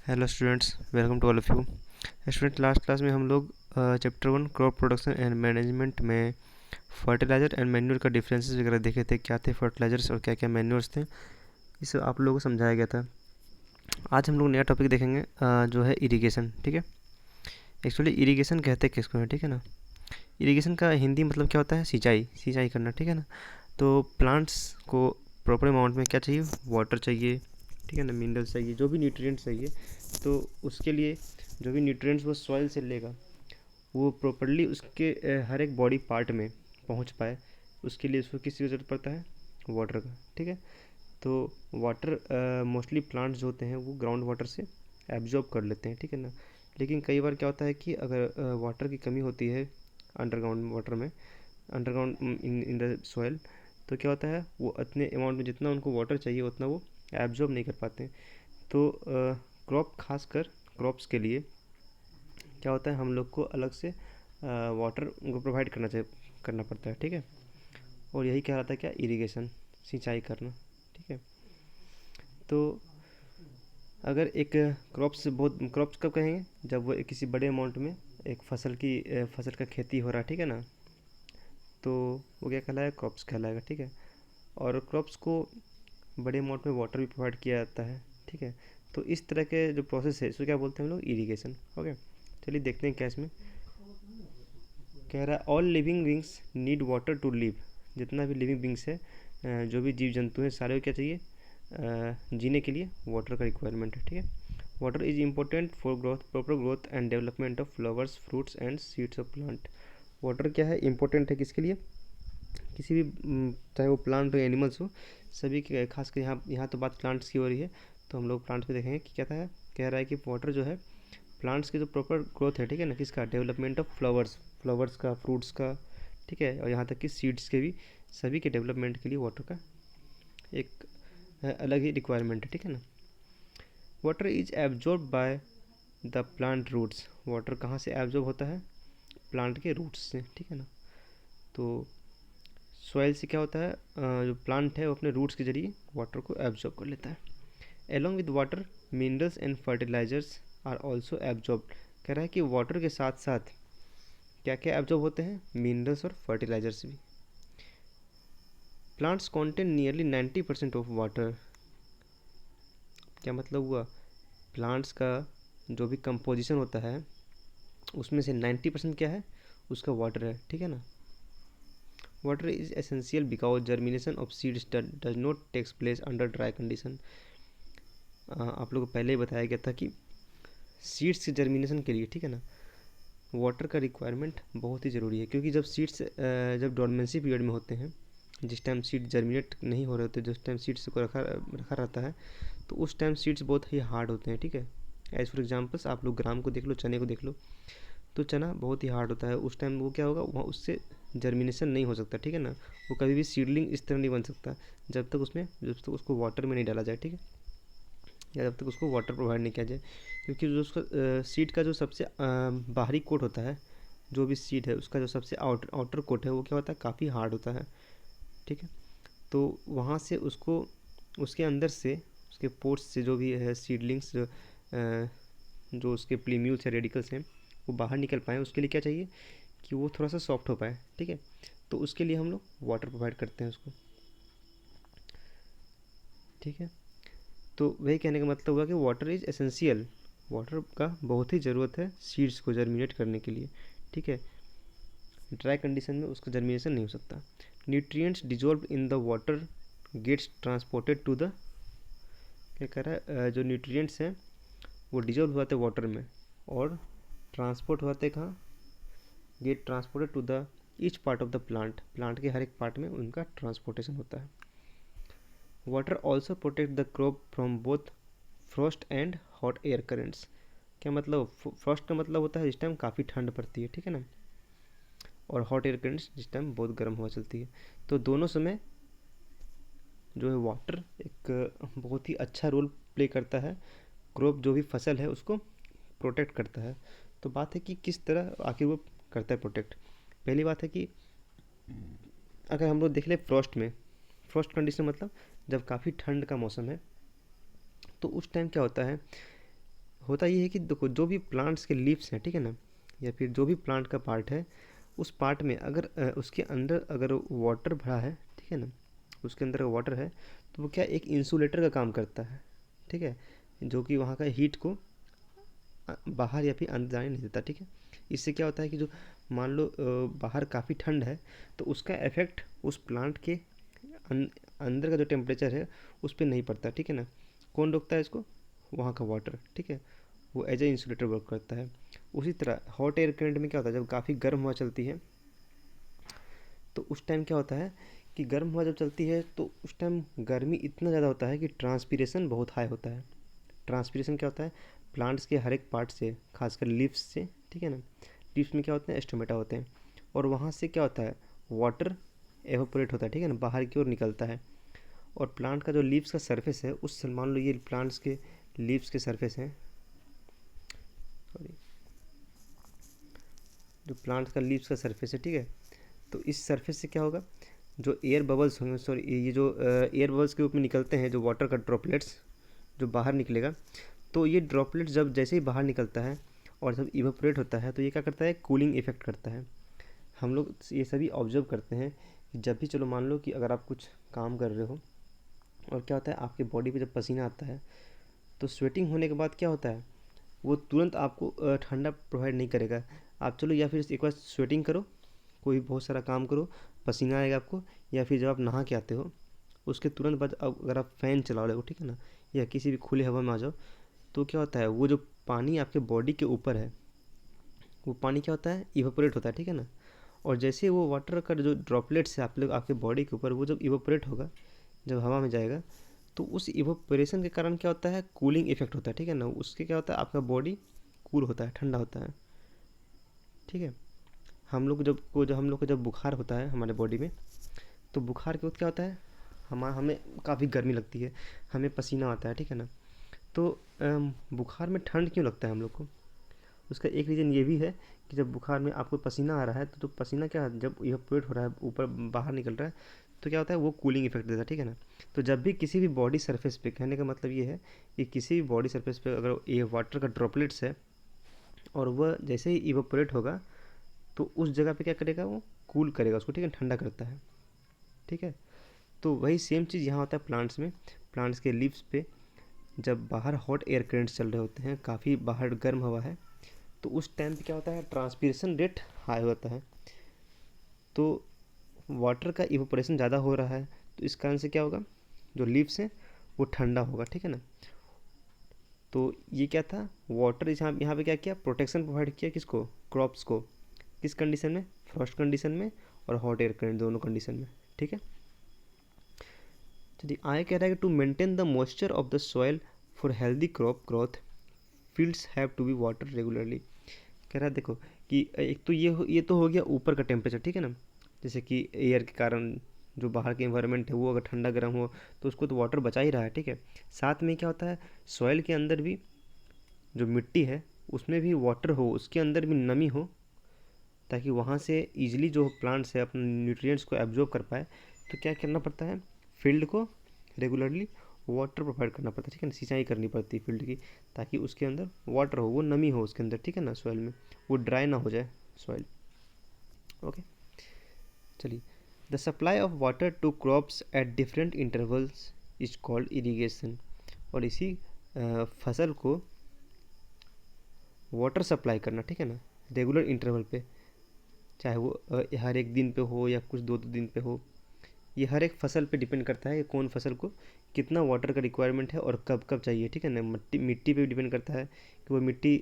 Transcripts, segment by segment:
Hello students, welcome to all of you. Student, last class में हम लोग chapter 1 crop production and management में fertiliser and manure का differences वगैरह देखे थे, क्या थे फर्टिलाइजर्स और क्या क्या मैन्योर्स थे। इसे आप लोगों को समझाया गया था। आज हम लोग नया टॉपिक देखेंगे जो है इरिगेशन। ठीक है, एक्चुअली इरिगेशन कहते हैं किसको है, ठीक है ना। इरिगेशन का हिंदी मतलब क्या होता है? सिंचाई, सिंचाई करना, ठीक है ना। तो प्लांट्स को प्रॉपर अमाउंट में क्या चाहिए? वाटर चाहिए, ठीक है ना, मिनरल्स चाहिए, जो भी न्यूट्रिएंट्स चाहिए। तो उसके लिए जो भी न्यूट्रिएंट्स वो सॉइल से लेगा, वो प्रॉपरली उसके हर एक बॉडी पार्ट में पहुंच पाए, उसके लिए उसको किस चीज़ की ज़रूरत पड़ता है? वाटर का, ठीक है। तो वाटर मोस्टली प्लांट्स जो होते हैं वो ग्राउंड वाटर से एब्जॉर्ब कर लेते हैं, ठीक है ना। लेकिन कई बार क्या होता है कि अगर वाटर की कमी होती है अंडरग्राउंड वाटर में, underground in in the soil, तो क्या होता है, वो इतने अमाउंट में जितना उनको वाटर चाहिए उतना वो एब्जॉर्ब नहीं कर पाते। तो क्रॉप, खासकर क्रॉप्स के लिए क्या होता है, हम लोग को अलग से वाटर उनको प्रोवाइड करना पड़ता है, ठीक है। और यही कहलाता है क्या? इरिगेशन, सिंचाई करना, ठीक है। तो अगर एक क्रॉप्स, बहुत क्रॉप्स कब कहेंगे? जब वो किसी बड़े अमाउंट में एक फसल का खेती हो रहा है, ठीक है ना। तो वो क्या कहलाएगा? क्रॉप्स कहलाएगा, ठीक है। और क्रॉप्स को बड़े अमाउंट में वाटर भी प्रोवाइड किया जाता है, ठीक है। तो इस तरह के जो प्रोसेस है इसको क्या बोलते हैं हम लोग? इरिगेशन। ओके, चलिए देखते हैं क्या इसमें कह रहा है। All living beings need water to live. जितना भी लिविंग बींग्स है, जो भी जीव जंतु हैं, सारे को क्या चाहिए? जीने के लिए वाटर का रिक्वायरमेंट है, ठीक है। Water is important for growth, proper growth and development of flowers, fruits and seeds of plant. Water क्या है? इम्पोर्टेंट है किसके लिए? किसी भी चाहे वो प्लांट हो, एनिमल्स हो, सभी के। खासकर यहाँ यहाँ तो बात प्लांट्स की हो रही है, तो हम लोग प्लांट्स पे देखेंगे कि क्या था। कह रहा है कि वाटर जो है प्लांट्स की जो प्रॉपर ग्रोथ है, ठीक है ना, किसका? डेवलपमेंट ऑफ फ्लावर्स, फ्लावर्स का, फ्रूट्स का, ठीक है, और यहाँ तक कि सीड्स के भी, सभी के डेवलपमेंट के लिए वाटर का एक अलग ही रिक्वायरमेंट है, ठीक है ना। Water is absorb by the plant roots. Water कहाँ से एब्जॉर्ब होता है? प्लांट के रूट्स से, ठीक है ना। तो सॉइल से क्या होता है, जो प्लांट है वो अपने रूट्स के जरिए वाटर को एब्जॉर्ब कर लेता है। Along with water minerals and fertilisers are also absorb. कह रहा है कि वाटर के साथ साथ क्या क्या एब्जॉर्ब होते हैं? मिनरल्स और फर्टिलाइजर्स भी। Plants contain nearly 90% of water. क्या मतलब हुआ? प्लांट्स का जो भी कंपोजिशन होता है उसमें से 90% क्या है? उसका वाटर है, ठीक है ना। Water is essential because germination of seeds does not takes place under dry condition. आप लोगों को पहले ही बताया गया था कि सीड्स के जर्मिनेशन के लिए, ठीक है ना, वाटर का रिक्वायरमेंट बहुत ही ज़रूरी है। क्योंकि जब सीड्स जब डॉर्मेंसी पीरियड में होते हैं, जिस टाइम सीड जर्मिनेट नहीं हो रहे होते, जिस टाइम सीड्स को रखा रखा रहता है, तो उस टाइम सीड्स बहुत ही हार्ड होते हैं, ठीक है। एज फॉर एग्जाम्पल्स आप लोग ग्राम को देख लो, चने को देख लो, तो चना बहुत ही हार्ड होता है। उस टाइम वो क्या होगा, वहाँ उससे जर्मिनेशन नहीं हो सकता, ठीक है ना। वो कभी भी सीडलिंग इस तरह नहीं बन सकता जब तक उसको वाटर में नहीं डाला जाए, ठीक है, या जब तक उसको वाटर प्रोवाइड नहीं किया जाए। क्योंकि जो उसका सीड का जो सबसे बाहरी कोट होता है, जो भी सीड है उसका जो सबसे आउटर कोट है, वो क्या होता है? काफ़ी हार्ड होता है, ठीक है। तो वहाँ से उसको, उसके अंदर से, उसके पोर्स से जो भी है सीडलिंग्स, जो उसके प्लीम्यूल्स या रेडिकल्स हैं, वो बाहर निकल पाएँ, उसके लिए क्या चाहिए कि वो थोड़ा सा सॉफ्ट हो पाए, ठीक है। तो उसके लिए हम लोग वाटर प्रोवाइड करते हैं उसको, ठीक है। तो वही कहने का मतलब हुआ कि वाटर इज़ एसेंशियल। वाटर का बहुत ही ज़रूरत है सीड्स को जर्मिनेट करने के लिए, ठीक है। ड्राई कंडीशन में उसका जर्मिनेशन नहीं हो सकता। Nutrients dissolve in the water gets transported to the, क्या कह रहा है, जो न्यूट्रिएंट्स हैं वो डिजोल्व होते हैं वाटर में और ट्रांसपोर्ट होते हैं कहाँ? Get transported to the each part of the plant. Plant के हर एक पार्ट में उनका ट्रांसपोर्टेशन होता है। Water also protect the crop from both frost and hot air currents. क्या मतलब? फ्रॉस्ट का मतलब होता है जिस टाइम काफ़ी ठंड पड़ती है, ठीक है ना, और हॉट एयर करेंट्स जिस टाइम बहुत गर्म हवा चलती है। तो दोनों समय जो है वाटर एक बहुत ही अच्छा रोल प्ले करता है, क्रॉप जो भी फसल है उसको प्रोटेक्ट करता है। तो बात है कि किस तरह आखिर वो करता है प्रोटेक्ट। पहली बात है कि अगर हम लोग देख ले फ्रॉस्ट में, फ्रॉस्ट कंडीशन मतलब जब काफ़ी ठंड का मौसम है, तो उस टाइम क्या होता है, होता ये है कि देखो जो भी प्लांट्स के लीव्स हैं, ठीक है ना, या फिर जो भी प्लांट का पार्ट है, उस पार्ट में अगर उसके अंदर अगर वाटर भरा है, ठीक है ना, उसके अंदर वाटर है, तो वो क्या एक इंसुलेटर का काम करता है, ठीक है, जो कि वहाँ का हीट को बाहर या फिर अंदर जाने नहीं देता, ठीक है। इससे क्या होता है कि जो मान लो बाहर काफ़ी ठंड है, तो उसका इफेक्ट उस प्लांट के अंदर का जो टेम्परेचर है उस पर नहीं पड़ता, ठीक है ना। कौन रोकता है इसको? वहाँ का वाटर, ठीक है, वो एज ए इंसुलेटर वर्क करता है। उसी तरह हॉट एयर करंट में क्या होता है, जब काफ़ी गर्म हवा चलती है तो उस टाइम क्या होता है कि गर्म हवा जब चलती है तो उस टाइम गर्मी इतना ज़्यादा होता है कि ट्रांसपीरेशन बहुत हाई होता है। ट्रांसपीरेशन क्या होता है? प्लांट्स के हर एक पार्ट से, खासकर लीव्स से, ठीक है ना, लीव्स में क्या होते हैं? स्टोमेटा होते हैं, और वहाँ से क्या होता है? वाटर एवापोरेट होता है, ठीक है ना, बाहर की ओर निकलता है। और प्लांट का जो लीव्स का सरफेस है, उस मान लो ये प्लांट्स के लीव्स के सरफेस हैं, सॉरी, जो प्लांट्स का लीव्स का सरफेस है, ठीक है, तो इस सरफेस से क्या होगा? जो एयर बबल्स होंगे, सॉरी, ये जो एयर बबल्स के रूप में निकलते हैं, जो वाटर का ड्रॉपलेट्स जो बाहर निकलेगा, तो ये ड्रॉपलेट जब जैसे ही बाहर निकलता है और जब इवेपोरेट होता है तो ये क्या करता है? कूलिंग इफेक्ट करता है। हम लोग ये सभी ऑब्जर्व करते हैं कि जब भी, चलो मान लो कि अगर आप कुछ काम कर रहे हो और क्या होता है, आपके बॉडी पे जब पसीना आता है तो स्वेटिंग होने के बाद क्या होता है, वो तुरंत आपको ठंडा प्रोवाइड नहीं करेगा। आप चलो या फिर एक बार स्वेटिंग करो, कोई बहुत सारा काम करो, पसीना आएगा आपको, या फिर जब आप नहा के आते हो उसके तुरंत बाद अब अगर आप फ़ैन चला रहे हो, ठीक है ना, या किसी भी खुले हवा में आ जाओ, तो क्या होता है, वो जो पानी आपके बॉडी के ऊपर है, वो पानी क्या होता है? इवेपोरेट होता है, ठीक है ना। और जैसे वो वाटर का जो ड्रॉपलेट्स है आप लोग आपके बॉडी के ऊपर, वो जब इवेपोरेट होगा, जब हवा में जाएगा, तो उस इवेपोरेशन के कारण क्या होता है? कूलिंग इफेक्ट होता है, ठीक है ना। उसके क्या होता है? आपका बॉडी कूल होता है, ठंडा होता है, ठीक है। हम लोग को जब बुखार होता है हमारे बॉडी में, तो बुखार के वक्त क्या होता है, हमें काफ़ी गर्मी लगती है, हमें पसीना आता है, ठीक है ना। तो बुखार में ठंड क्यों लगता है हम लोग को? उसका एक रीज़न ये भी है कि जब बुखार में आपको पसीना आ रहा है, तो पसीना क्या, जब इवेपोरेट हो रहा है, ऊपर बाहर निकल रहा है, तो क्या होता है, वो कूलिंग इफेक्ट देता है, ठीक है ना। तो जब भी किसी भी बॉडी सरफेस पे, कहने का मतलब ये है कि किसी भी बॉडी सरफेस पे अगर ये वाटर का ड्रॉपलेट्स है और वह जैसे ही इवेपोरेट होगा, तो उस जगह पे क्या करेगा, वो कूल करेगा उसको, ठीक है, ठंडा करता है, ठीक है। तो वही सेम चीज़ यहाँ होता है प्लांट्स में। प्लांट्स के लीव्स पे जब बाहर हॉट एयर करेंट्स चल रहे होते हैं, काफ़ी बाहर गर्म हवा है, तो उस टाइम पे क्या होता है, ट्रांसपीरेशन रेट हाई होता है, तो वाटर का इवेपोरेशन ज़्यादा हो रहा है, तो इस कारण से क्या होगा, जो लीव्स हैं वो ठंडा होगा, ठीक है ना। तो ये क्या था, वाटर यहाँ पे क्या किया, प्रोटेक्शन प्रोवाइड किया किसको? क्रॉप्स को। किस कंडीशन में? फ्रॉस्ट कंडीशन में और हॉट एयर करंट, दोनों कंडीशन में, ठीक है। चलिए आगे कह रहा है कि to maintain the moisture of the soil for healthy crop growth fields have to be water regularly. कह रहा है देखो कि एक तो ये तो हो गया ऊपर का टेम्परेचर, ठीक है ना, जैसे कि एयर के कारण जो बाहर के इन्वायरमेंट है वो अगर ठंडा गर्म हो तो उसको तो वाटर बचा ही रहा है, ठीक है। साथ में क्या होता है, सॉइल के अंदर भी जो मिट्टी है उसमें भी वाटर हो, उसके अंदर भी नमी हो, ताकि वहाँ से ईजिली जो प्लांट्स है अपने न्यूट्रिएंट्स को एब्जॉर्ब कर पाए। तो क्या करना पड़ता है, फील्ड को रेगुलरली वाटर प्रोवाइड करना पड़ता है, ठीक है ना, सिंचाई करनी पड़ती है फील्ड की, ताकि उसके अंदर वाटर हो, वो नमी हो उसके अंदर, ठीक है ना, सॉइल में, वो ड्राई ना हो जाए सॉइल। ओके, चलिए, the supply of water to crops at different intervals is called irrigation. और इसी फसल को वाटर सप्लाई करना, ठीक है ना, रेगुलर इंटरवल पे, चाहे वो हर एक दिन पे हो या कुछ दो दो दिन पे हो, ये हर एक फसल पे डिपेंड करता है कि कौन फसल को कितना वाटर का रिक्वायरमेंट है और कब कब चाहिए, ठीक है ना। मिट्टी पे भी डिपेंड करता है कि वो मिट्टी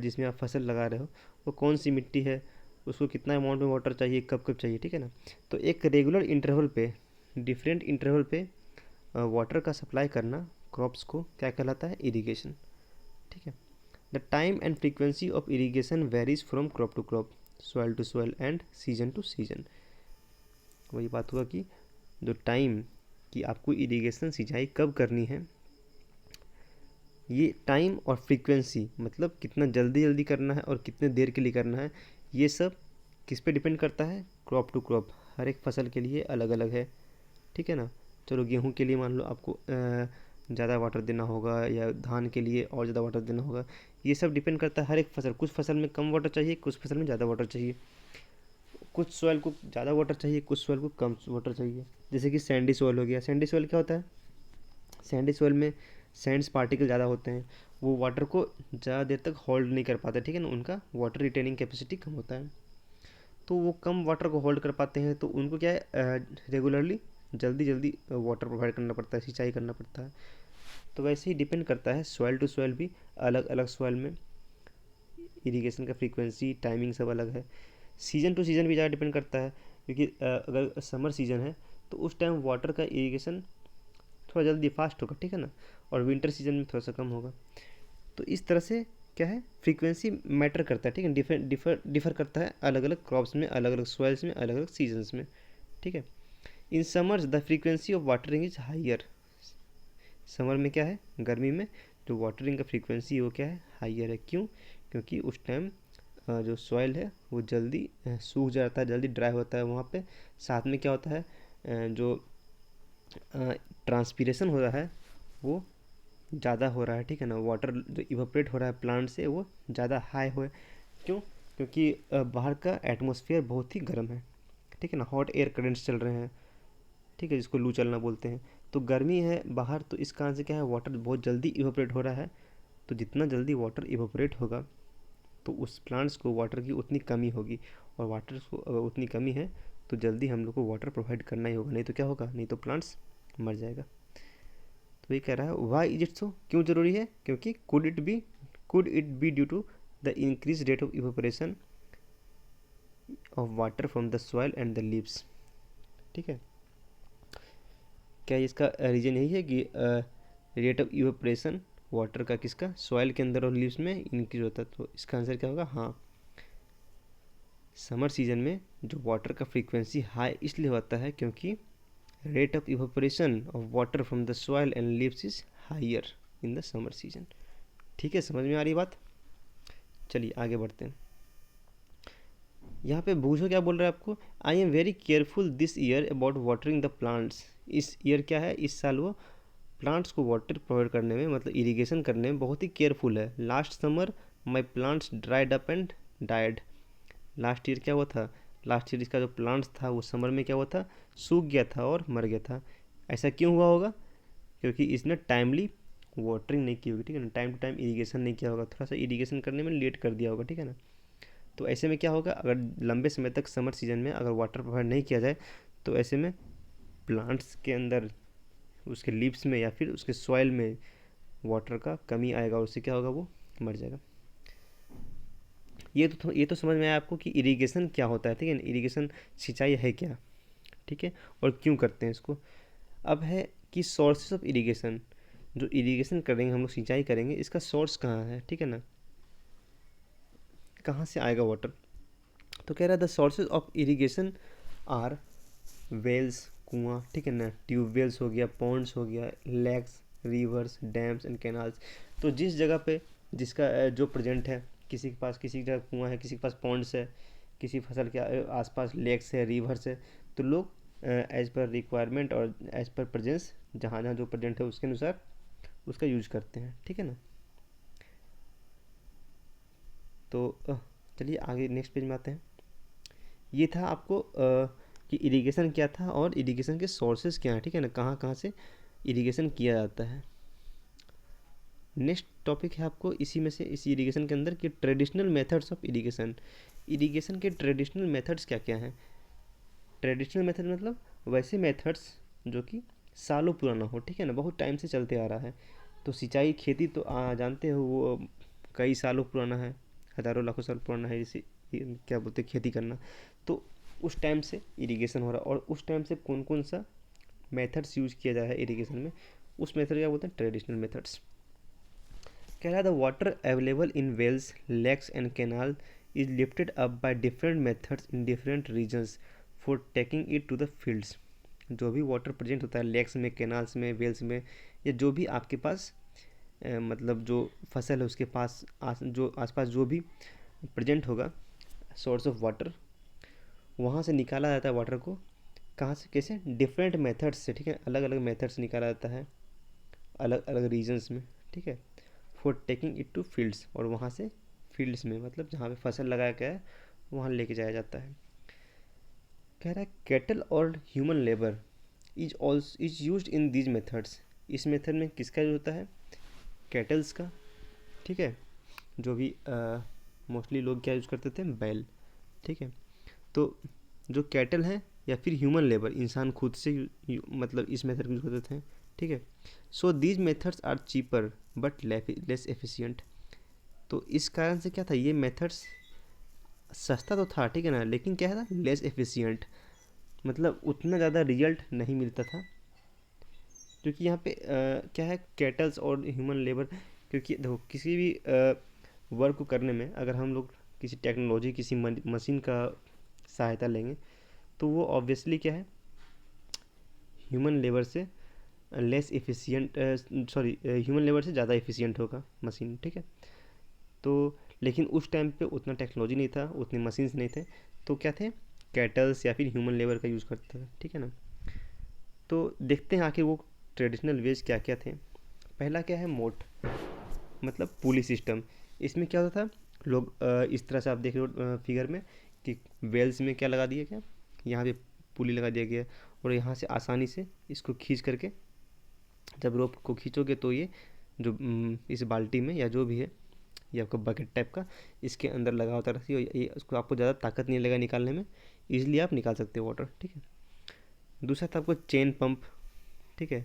जिसमें आप फसल लगा रहे हो वो कौन सी मिट्टी है, उसको कितना अमाउंट में वाटर चाहिए, कब कब चाहिए, ठीक है ना। तो एक रेगुलर इंटरवल पे, डिफरेंट इंटरवल पे वाटर का सप्लाई करना क्रॉप्स को क्या कहलाता है? इरीगेशन, ठीक है। The time and frequency of irrigation varies from crop to crop, soil to soil and season to season. वही बात हुआ कि जो टाइम कि आपको इरिगेशन सिंचाई कब करनी है, ये टाइम और फ्रीक्वेंसी मतलब कितना जल्दी जल्दी करना है और कितने देर के लिए करना है, ये सब किस पे डिपेंड करता है? क्रॉप टू क्रॉप, हर एक फसल के लिए अलग अलग है, ठीक है ना। चलो गेहूं के लिए मान लो आपको ज़्यादा वाटर देना होगा या धान के लिए और ज़्यादा वाटर देना होगा, ये सब डिपेंड करता है हर एक फसल। कुछ फसल में कम वाटर चाहिए, कुछ फसल में ज़्यादा वाटर चाहिए, कुछ सॉइल को ज़्यादा वाटर चाहिए, कुछ सॉइल को कम वाटर चाहिए। जैसे कि सैंडी सॉइल हो गया। सैंडी सॉइल क्या होता है? सैंडी सॉइल में सैंड्स पार्टिकल ज़्यादा होते हैं, वो वाटर को ज़्यादा देर तक होल्ड नहीं कर पाते, ठीक है ना, उनका वाटर रिटेनिंग कैपेसिटी कम होता है। तो वो कम वाटर को होल्ड कर पाते हैं, तो उनको क्या है, रेगुलरली जल्दी जल्दी वाटर प्रोवाइड करना पड़ता है, सिंचाई करना पड़ता है। तो वैसे ही डिपेंड करता है सॉइल टू सॉइल भी, अलग अलग सॉइल में इरिगेशन का फ्रीक्वेंसी टाइमिंग सब अलग है। सीज़न टू सीज़न भी ज़्यादा डिपेंड करता है, क्योंकि अगर समर सीज़न है तो उस टाइम वाटर का इरिगेशन थोड़ा जल्दी फास्ट होगा, ठीक है ना, और विंटर सीजन में थोड़ा सा कम होगा। तो इस तरह से क्या है, फ्रीक्वेंसी मैटर करता है, ठीक है, डिफर करता है अलग अलग क्रॉप्स में, अलग अलग सॉइल्स में, अलग अलग सीजन्स में, ठीक है। In summers the frequency of watering is higher. Summer में क्या है, गर्मी में जो वाटरिंग का फ्रीक्वेंसी वो क्या है, हाइयर है। क्यों? क्योंकि उस टाइम जो सॉइल है वो जल्दी सूख जाता है, जल्दी ड्राई होता है वहाँ पे। साथ में क्या होता है, जो ट्रांसपीरेशन हो रहा है वो ज़्यादा हो रहा है, ठीक है ना, वाटर जो इवापोरेट हो रहा है प्लांट से वो ज़्यादा हाई हो। क्यों? क्योंकि बाहर का एटमॉस्फेयर बहुत ही गर्म है, ठीक है ना, हॉट एयर करेंट्स चल रहे हैं, ठीक है, जिसको लू चलना बोलते हैं। तो गर्मी है बाहर, तो इस कारण से क्या है, वाटर बहुत जल्दी इवापोरेट हो रहा है। तो जितना जल्दी वाटर इवापोरेट होगा तो उस प्लांट्स को वाटर की उतनी कमी होगी, और वाटर को अगर उतनी कमी है तो जल्दी हम लोग को वाटर प्रोवाइड करना ही होगा, नहीं तो क्या होगा, नहीं तो प्लांट्स मर जाएगा। तो ये कह रहा है वाई इज इट सो, क्यों ज़रूरी है? क्योंकि could it be due to the increase rate of evaporation of water from the soil and the leaves, ठीक है। क्या इसका रीज़न यही है कि रेट ऑफ इवेपोरेशन वाटर का किसका, सॉइल के अंदर और लीव्स में इंक्रीज होता है? तो इसका आंसर क्या होगा, हाँ। समर सीजन में जो वाटर का फ्रीक्वेंसी हाई इसलिए होता है क्योंकि rate of evaporation of water from the soil and leaves is higher in the summer season. ठीक है, समझ में आ रही बात? चलिए आगे बढ़ते हैं। यहाँ पे बूझो क्या बोल रहा है आपको, I am very careful this year about watering the plants. इस ईयर क्या है, इस साल वो प्लांट्स को वाटर प्रोवाइड करने में, मतलब इरिगेशन करने में बहुत ही केयरफुल है। Last summer my plants dried up and died. Last year क्या हुआ था, लास्ट ईयर इसका जो प्लांट्स था वो समर में क्या हुआ था, सूख गया था और मर गया था। ऐसा क्यों हुआ होगा? क्योंकि इसने टाइमली वाटरिंग नहीं की होगी, ठीक है ना, टाइम टू टाइम इरिगेशन नहीं किया होगा, थोड़ा सा इरिगेशन करने में लेट कर दिया होगा, ठीक है ना। तो ऐसे में क्या होगा, अगर लंबे समय तक समर सीजन में अगर वाटर प्रोवाइड नहीं किया जाए तो ऐसे में प्लांट्स के अंदर, उसके लीव्स में या फिर उसके सॉइल में वाटर का कमी आएगा, और उससे क्या होगा, वो मर जाएगा। ये तो समझ में आया आपको कि इरिगेशन क्या होता है, ठीक है ना, इरिगेशन सिंचाई है क्या, ठीक है, और क्यों करते हैं इसको। अब है कि सोर्सेज ऑफ इरिगेशन, जो इरिगेशन करेंगे हम लोग, सिंचाई करेंगे, इसका सोर्स कहाँ है, ठीक है ना, कहाँ से आएगा वाटर। तो कह रहा है the sources of irrigation are wells, कुआं, ठीक है ना, ट्यूबवेल्स हो गया, पॉन्ड्स हो गया, lakes, rivers, dams and canals. तो जिस जगह पे जिसका जो प्रेजेंट है, किसी के पास किसी जगह कुआं है, किसी के पास पॉन्ड्स है, किसी फसल के आसपास लेक्स है, रिवर्स है, तो लोग एज पर रिक्वायरमेंट और एज पर प्रेजेंस, जहाँ जहाँ जो प्रेजेंट है उसके अनुसार उसका यूज करते हैं, ठीक है ना। तो चलिए आगे नेक्स्ट पेज में आते हैं। ये था आपको कि इरिगेशन क्या था और इरिगेशन के सोर्सेज क्या हैं, ठीक है ना, कहाँ कहाँ से इरिगेशन किया जाता है। नेक्स्ट टॉपिक है आपको इसी में से, इसी इरिगेशन के अंदर, कि traditional methods of irrigation. Irrigation के ट्रेडिशनल मेथड्स क्या क्या हैं। ट्रेडिशनल मेथड मतलब वैसे मेथड्स जो कि सालों पुराना हो, ठीक है ना, बहुत टाइम से चलते आ रहा है। तो सिंचाई खेती तो जानते हो वो कई सालों पुराना है, हज़ारों लाखों साल पुराना है, जैसे क्या बोलते हैं, खेती करना। तो उस टाइम से इरिगेशन हो रहा है, और उस टाइम से कौन कौन सा मेथड्स यूज किया जा रहा है इरिगेशन में, उस मेथड क्या बोलते हैं, ट्रेडिशनल मेथड्स। कह रहा है the water available in wells, lakes and canal is lifted up by different methods in different regions for taking it to the fields. जो भी वाटर प्रेजेंट होता है लेक्स में, कैनाल्स में, वेल्स में, या जो भी आपके पास मतलब जो फसल है उसके पास जो आसपास जो भी प्रेजेंट होगा सोर्स ऑफ वाटर, वहाँ से निकाला जाता है वाटर को। कहाँ से, कैसे, डिफरेंट मेथड्स से, ठीक है, अलग अलग मेथड्स निकाला जाता है, अलग अलग रीजन्स में, ठीक है, for taking it to fields, और वहाँ से फील्ड्स में मतलब जहाँ पे फसल लगाया गया है वहाँ लेके जाया जाता है। कह रहा है कैटल और human labour is used in these methods, इस मेथड में किसका यूज होता है, कैटल्स का, ठीक है, जो भी मोस्टली लोग क्या यूज़ करते थे, बैल, ठीक है। तो जो कैटल हैं या फिर ह्यूमन लेबर, इंसान खुद से मतलब इस मेथड यूज़ करते थे, ठीक है। So these methods are cheaper but less efficient, तो इस कारण से क्या था, ये मेथड्स सस्ता तो था, ठीक है ना, लेकिन क्या था, लेस एफिशिएंट, मतलब उतना ज़्यादा रिजल्ट नहीं मिलता था, क्योंकि यहाँ पे क्या है, कैटल्स और ह्यूमन लेबर, क्योंकि देखो किसी भी वर्क को करने में अगर हम लोग किसी टेक्नोलॉजी, किसी मशीन का सहायता लेंगे तो वो ऑब्वियसली क्या है, ह्यूमन लेबर से less efficient, sorry human labour से ज़्यादा एफिशिएंट होगा मशीन, ठीक है। तो लेकिन उस टाइम पे उतना टेक्नोलॉजी नहीं था, उतने मशीन्स नहीं थे, तो क्या थे, कैटल्स या फिर ह्यूमन लेबर का यूज़ करते थे, ठीक है ना। तो देखते हैं आखिर वो ट्रेडिशनल वेज क्या क्या थे। पहला क्या है, मोट, मतलब पुली सिस्टम। इसमें क्या होता था, लोग इस तरह से आप देख रहे हो फिगर में कि वेल्स में क्या लगा दिया गया, यहाँ पे पुली लगा दिया गया, और यहाँ से आसानी से इसको खींच करके, जब रोप को खींचोगे तो ये जो इस बाल्टी में या जो भी है, ये आपका बकेट टाइप का इसके अंदर लगा होता रहती है, ये उसको आपको ज़्यादा ताकत नहीं लगेगा निकालने में, ईजिली आप निकाल सकते हो वाटर, ठीक है। दूसरा था आपको चेन पंप, ठीक है।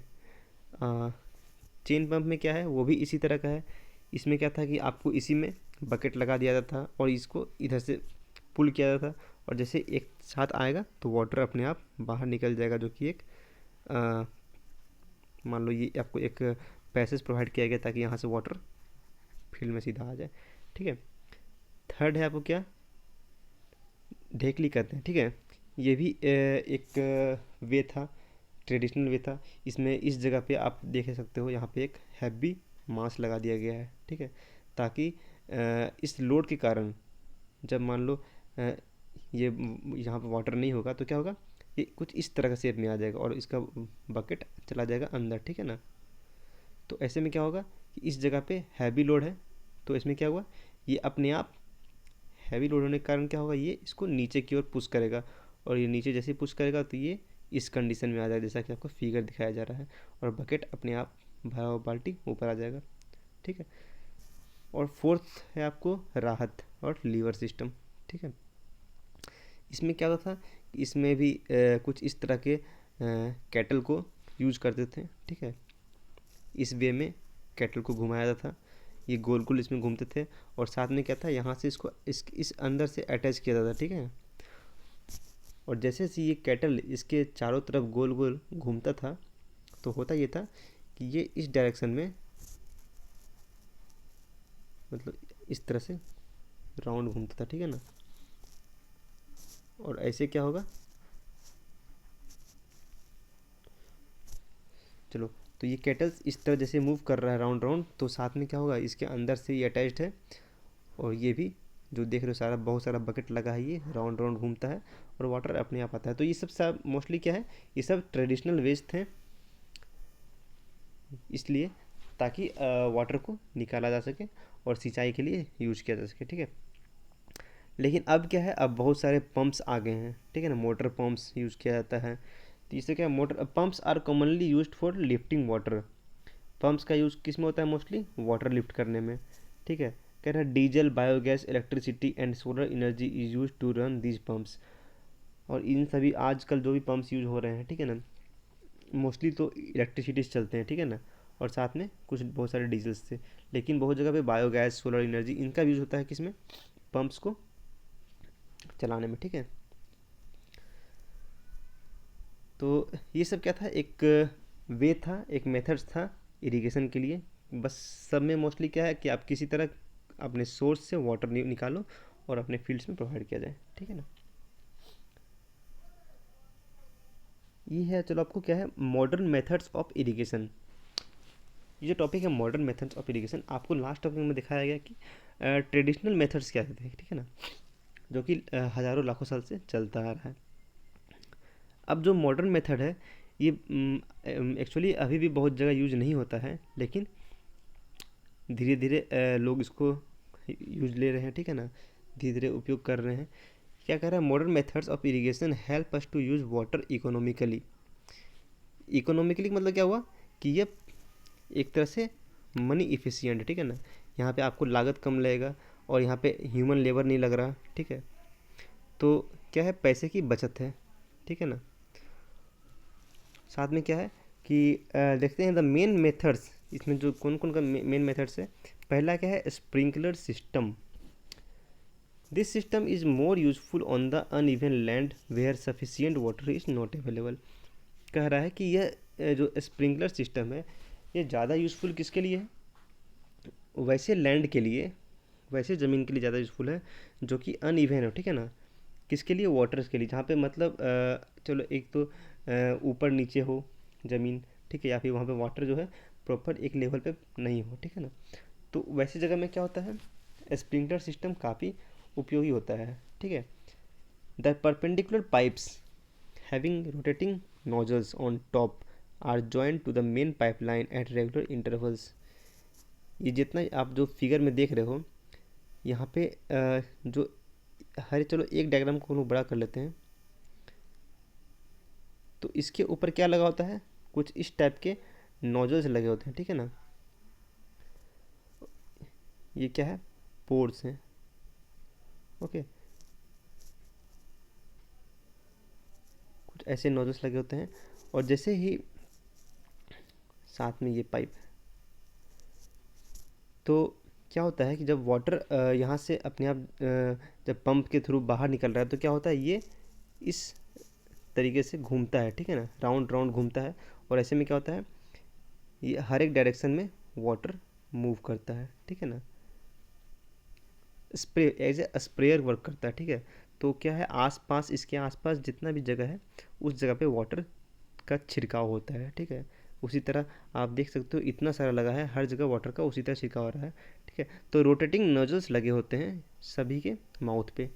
चेन पंप में क्या है, वो भी इसी तरह का है। इसमें क्या था कि आपको इसी में बकेट लगा दिया जाता था और इसको इधर से पुल किया जाता था, और जैसे एक साथ आएगा तो वाटर अपने आप बाहर निकल जाएगा, जो कि एक मान लो ये आपको एक पैसेज प्रोवाइड किया गया ताकि यहाँ से वाटर फील्ड में सीधा आ जाए, ठीक है। थर्ड है आपको क्या, ढेकली कहते हैं, ठीक है। ये भी एक वे था, ट्रेडिशनल वे था। इसमें इस जगह पे आप देख सकते हो, यहाँ पे एक हैवी मास लगा दिया गया है, ठीक है, ताकि इस लोड के कारण जब मान लो ये यहाँ पे वाटर नहीं होगा तो क्या होगा, ये कुछ इस तरह का शेप में आ जाएगा और इसका बकेट चला जाएगा अंदर, ठीक है ना। तो ऐसे में क्या होगा कि इस जगह पे हैवी लोड है, तो इसमें क्या हुआ, ये अपने आप हैवी लोड होने के कारण क्या होगा, ये इसको नीचे की ओर पुश करेगा, और ये नीचे जैसे पुश करेगा तो ये इस कंडीशन में आ जाएगा जैसा कि आपको फिगर दिखाया जा रहा है, और बकेट अपने आप भरा हुआ बाल्टी ऊपर आ जाएगा, ठीक है। और फोर्थ है आपको राहत और लीवर सिस्टम, ठीक है। इसमें क्या होता था, इसमें भी कुछ इस तरह के कैटल को यूज करते थे, ठीक है। इस वे में कैटल को घुमाया जाता था, ये गोल गोल इसमें घूमते थे, और साथ में क्या था, यहाँ से इसको इस अंदर से अटैच किया जाता था, ठीक है। और जैसे जैसे ये कैटल इसके चारों तरफ गोल गोल घूमता था, तो होता ये था कि ये इस डायरेक्शन में, मतलब इस तरह से राउंड घूमता था, ठीक है ना। और ऐसे क्या होगा, चलो, तो ये कैटल्स इस तरह जैसे मूव कर रहा है राउंड राउंड, तो साथ में क्या होगा, इसके अंदर से ये अटैच्ड है, और ये भी जो देख रहे हो सारा बहुत सारा बकेट लगा है, ये राउंड राउंड घूमता है और वाटर अपने आप आता है। तो ये सब मोस्टली क्या है, ये सब ट्रेडिशनल वेज थे, इसलिए ताकि वाटर को निकाला जा सके और सिंचाई के लिए यूज किया जा सके, ठीक है। लेकिन अब क्या है, अब बहुत सारे पंप्स आ गए हैं, ठीक है ना, मोटर पंप्स यूज़ किया जाता है। तो इससे क्या, motor pumps are commonly used for lifting water, pumps का यूज़ किस में होता है, मोस्टली वाटर लिफ्ट करने में, ठीक है। कह रहा है diesel, biogas, electricity and solar energy is use to run these pumps, और इन सभी आजकल जो भी पंप्स यूज हो रहे हैं, ठीक है ना, मोस्टली तो इलेक्ट्रिसिटी से चलते हैं, ठीक है ना, और साथ में कुछ बहुत सारे डीजल्स से, लेकिन बहुत जगह पे बायोगैस, सोलर एनर्जी, इनका यूज़ होता है किसमें, पंप्स को चलाने में, ठीक है। तो ये सब क्या था, एक वे था, एक मेथड्स था इरिगेशन के लिए। बस सब में मोस्टली क्या है कि आप किसी तरह अपने सोर्स से वाटर निकालो और अपने फील्ड्स में प्रोवाइड किया जाए, ठीक है ना। ये है, चलो आपको क्या है, मॉडर्न मेथड्स ऑफ इरिगेशन। ये जो टॉपिक है मॉडर्न मेथड्स ऑफ इरिगेशन, आपको लास्ट टॉपिक में दिखाया गया कि ट्रेडिशनल मेथड्स क्या थे, ठीक है ना, जो कि हज़ारों लाखों साल से चलता आ रहा है। अब जो मॉडर्न मेथड है, ये एक्चुअली अभी भी बहुत जगह यूज नहीं होता है, लेकिन धीरे धीरे लोग इसको यूज ले रहे हैं, ठीक है ना, धीरे धीरे उपयोग कर रहे हैं। क्या कह रहा है, modern methods of irrigation help us to use water economically. Economically मतलब क्या हुआ कि ये एक तरह से मनी इफिशियंट है, ठीक है ना, यहाँ पे आपको लागत कम लगेगा और यहाँ पे ह्यूमन लेबर नहीं लग रहा, ठीक है। तो क्या है, पैसे की बचत है, ठीक है ना। साथ में क्या है कि देखते हैं द मेन मेथड्स, इसमें जो कौन कौन का मेन मेथड्स है। पहला क्या है, sprinkler system. This system is more useful on the uneven land where sufficient water is not available. कह रहा है कि यह जो स्प्रिंकलर सिस्टम है ये ज़्यादा यूज़फुल किसके लिए है, वैसे लैंड के लिए, वैसे ज़मीन के लिए ज़्यादा यूज़फुल है जो कि अनइवन हो, ठीक है ना। किसके लिए, वाटर्स के लिए, जहाँ पे मतलब चलो एक तो ऊपर नीचे हो ज़मीन, ठीक है, या फिर वहाँ पे वाटर जो है प्रॉपर एक लेवल पे नहीं हो, ठीक है ना। तो वैसी जगह में क्या होता है, स्प्रिंकलर सिस्टम काफ़ी उपयोगी होता है, ठीक है। The perpendicular pipes having rotating nozzles on top are joined to the main pipeline at regular intervals। ये जितना आप जो फिगर में देख रहे हो यहाँ पे जो हर, चलो एक डायग्राम को हम लोग बड़ा कर लेते हैं। तो इसके ऊपर क्या लगा होता है, कुछ इस टाइप के नोजल्स लगे होते हैं, ठीक है ना। ये क्या है, पोर्स हैं, ओके, कुछ ऐसे नोजल्स लगे होते हैं। और जैसे ही साथ में ये पाइप, तो क्या होता है कि जब वाटर यहाँ से अपने आप जब पंप के थ्रू बाहर निकल रहा है तो क्या होता है, ये इस तरीके से घूमता है, ठीक है ना, राउंड राउंड घूमता है। और ऐसे में क्या होता है, ये हर एक डायरेक्शन में वाटर मूव करता है, ठीक है ना, spray as a sprayer work करता है, ठीक है। तो क्या है, आसपास, इसके आसपास जितना भी जगह है उस जगह पे वाटर का छिड़काव होता है, ठीक है। उसी तरह आप देख सकते हो इतना सारा लगा है, हर जगह वाटर का उसी तरह छिड़काव हो रहा है, ठीक है। तो रोटेटिंग नोजल्स लगे होते हैं सभी के माउथ पे,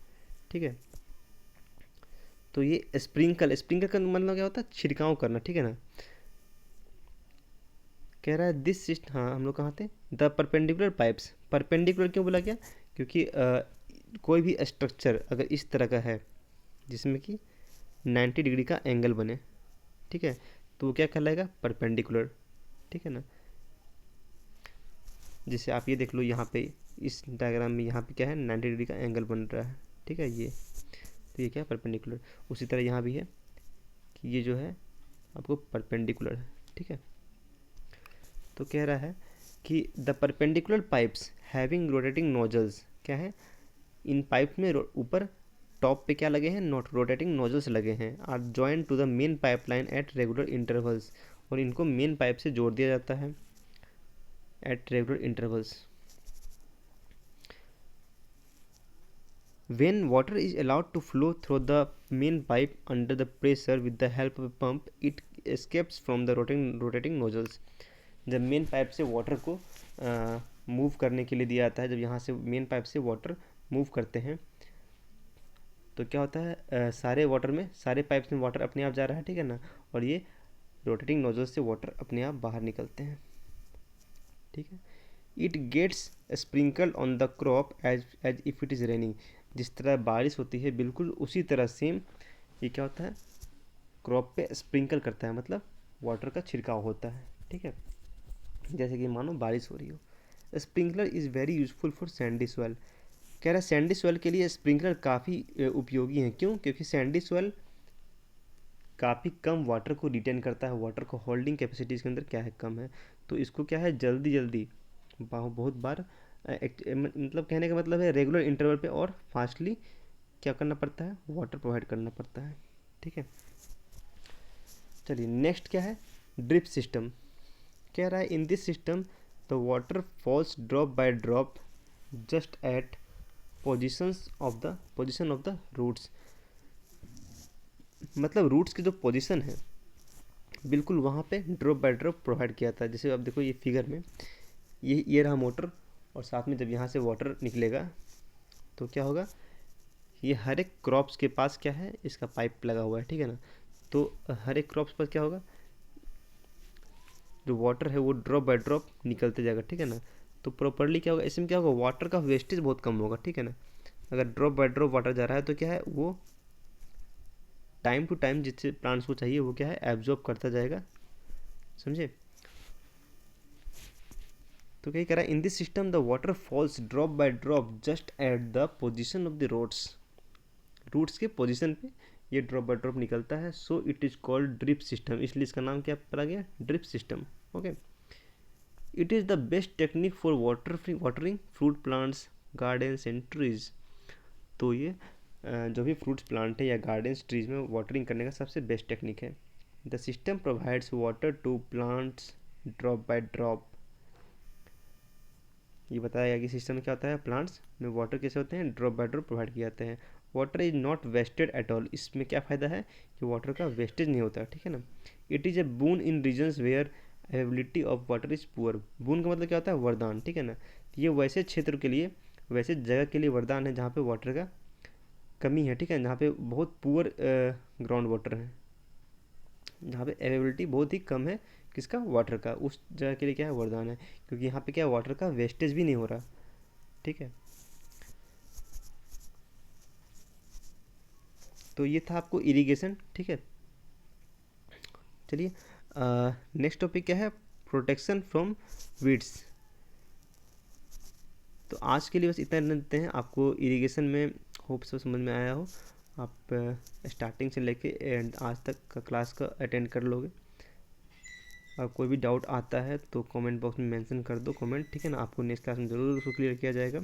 ठीक है। तो ये स्प्रिंकल, स्प्रिंकल का मतलब क्या होता है, छिड़काव करना, ठीक है ना। कह रहा है दिस सिस्टम, हाँ हम लोग कहाँ थे, द परपेंडिकुलर पाइप्स। परपेंडिकुलर क्यों बोला गया, क्योंकि कोई भी स्ट्रक्चर अगर इस तरह का है जिसमें कि 90 डिग्री का एंगल बने, ठीक है, तो वो क्या कहलाएगा, परपेंडिकुलर, ठीक है ना। जैसे आप ये देख लो यहाँ पे इस डायग्राम में, यहाँ पे क्या है, 90 डिग्री का एंगल बन रहा है, ठीक है, ये तो ये क्या है, परपेंडिकुलर। उसी तरह यहाँ भी है कि ये जो है आपको परपेंडिकुलर है, ठीक है। तो कह रहा है कि the perpendicular pipes having rotating nozzles, क्या है, इन पाइप में ऊपर टॉप पे क्या लगे हैं, नोट रोटेटिंग नोजल्स लगे हैं, are join to the main pipeline at regular intervals, और इनको मेन पाइप से जोड़ दिया जाता है at regular intervals. When water is allowed to flow through the main pipe under the pressure with the help of a pump, it escapes from the rotating nozzles। जब main pipe से water को move करने के लिए दिया जाता है, जब यहाँ से मेन पाइप से वाटर मूव करते हैं तो क्या होता है, सारे वाटर में, सारे पाइप्स में वाटर अपने आप जा रहा है, ठीक है ना, और ये रोटेटिंग नोजल से वाटर अपने आप बाहर निकलते हैं, ठीक है। It gets sprinkle on the crop as as if it is raining. जिस तरह बारिश होती है बिल्कुल उसी तरह सेम ये क्या होता है, क्रॉप पे स्प्रिंकल करता है, मतलब वाटर का छिड़काव होता है, ठीक है, जैसे कि मानो बारिश हो रही हो। Sprinkler is very useful for Sandy soil. कह रहा है सैंडी सॉइल के लिए स्प्रिंकलर काफ़ी उपयोगी हैं, क्यों, क्योंकि सैंडी सॉइल काफ़ी कम वाटर को रिटेन करता है, वाटर को होल्डिंग कैपेसिटी इसके अंदर क्या है, कम है, तो इसको क्या है, जल्दी जल्दी बहुत बार मतलब कहने का मतलब है रेगुलर इंटरवल पे और फास्टली क्या करना पड़ता है, वाटर प्रोवाइड करना पड़ता है, ठीक है। चलिए नेक्स्ट क्या है, ड्रिप सिस्टम। कह रहा है in this system the water falls drop by drop just at position of the roots. मतलब रूट्स की जो पोजीशन है बिल्कुल वहाँ पे ड्रॉप बाय ड्रॉप प्रोवाइड किया था। जैसे अब देखो ये फिगर में ये रहा मोटर, और साथ में जब यहाँ से वाटर निकलेगा तो क्या होगा, ये हर एक क्रॉप्स के पास क्या है, इसका पाइप लगा हुआ है, ठीक है ना। तो हर एक क्रॉप्स पर क्या होगा, जो वाटर है वो ड्रॉप बाय ड्रॉप निकलते जाएगा, ठीक है ना। तो प्रॉपरली क्या होगा, इसमें क्या होगा, वाटर का वेस्टेज बहुत कम होगा, ठीक है ना। अगर ड्रॉप बाय ड्रॉप वाटर जा रहा है तो क्या है, वो टाइम टू टाइम जिससे प्लांट्स को चाहिए वो क्या है, एब्जॉर्ब करता जाएगा, समझे। तो क्या कह रहा है, in this system the water falls drop by drop just at the position of the roots के पोजिशन पे ये ड्रॉप बाय ड्रॉप निकलता है। So it is called drip system, इसलिए इसका नाम क्या पड़ा गया, drip system. Okay, it is the best technique for watering fruit plants, gardens and trees. तो ये जो भी फ्रूट्स प्लांट है या गार्डन्स ट्रीज में वाटरिंग करने का सबसे बेस्ट टेक्निक है। The system provides water to plants drop by drop. ये बताया गया कि सिस्टम में क्या होता है, प्लांट्स में वाटर कैसे होते हैं, ड्रॉप बाय ड्रॉप प्रोवाइड किए जाते हैं। Water is not wasted at all, इसमें क्या फ़ायदा है कि वाटर का वेस्टेज नहीं होता, ठीक है ना। It is a boon in regions where availability of water is poor. Boon का मतलब क्या होता है, वरदान, ठीक है ना। ये वैसे क्षेत्र के लिए, वैसे जगह के लिए वरदान है जहाँ पे वाटर का कमी है, ठीक है, जहाँ पे बहुत पुअर ग्राउंड वाटर है, जहाँ पे अवेलेबिलिटी बहुत ही कम है किसका, वाटर का, उस जगह के लिए क्या है, वरदान है। क्योंकि यहाँ पे क्या है, वाटर का वेस्टेज भी नहीं हो रहा, ठीक है। तो ये था आपको इरिगेशन, ठीक है। चलिए नेक्स्ट टॉपिक क्या है, प्रोटेक्शन फ्रॉम वीड्स। तो आज के लिए बस इतना रहने देते हैं। आपको इरिगेशन में होप सब समझ में आया हो, आप स्टार्टिंग से लेके एंड आज तक का क्लास का अटेंड कर लोगे। और कोई भी डाउट आता है तो कमेंट बॉक्स में मेंशन कर दो कमेंट, ठीक है ना। आपको नेक्स्ट क्लास में ज़रूर उसको क्लियर किया जाएगा।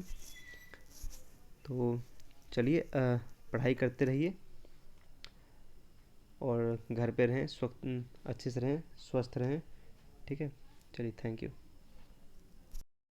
तो चलिए पढ़ाई करते रहिए और घर पे रहें, अच्छे से रहें, स्वस्थ रहें, ठीक है। चलिए, थैंक यू।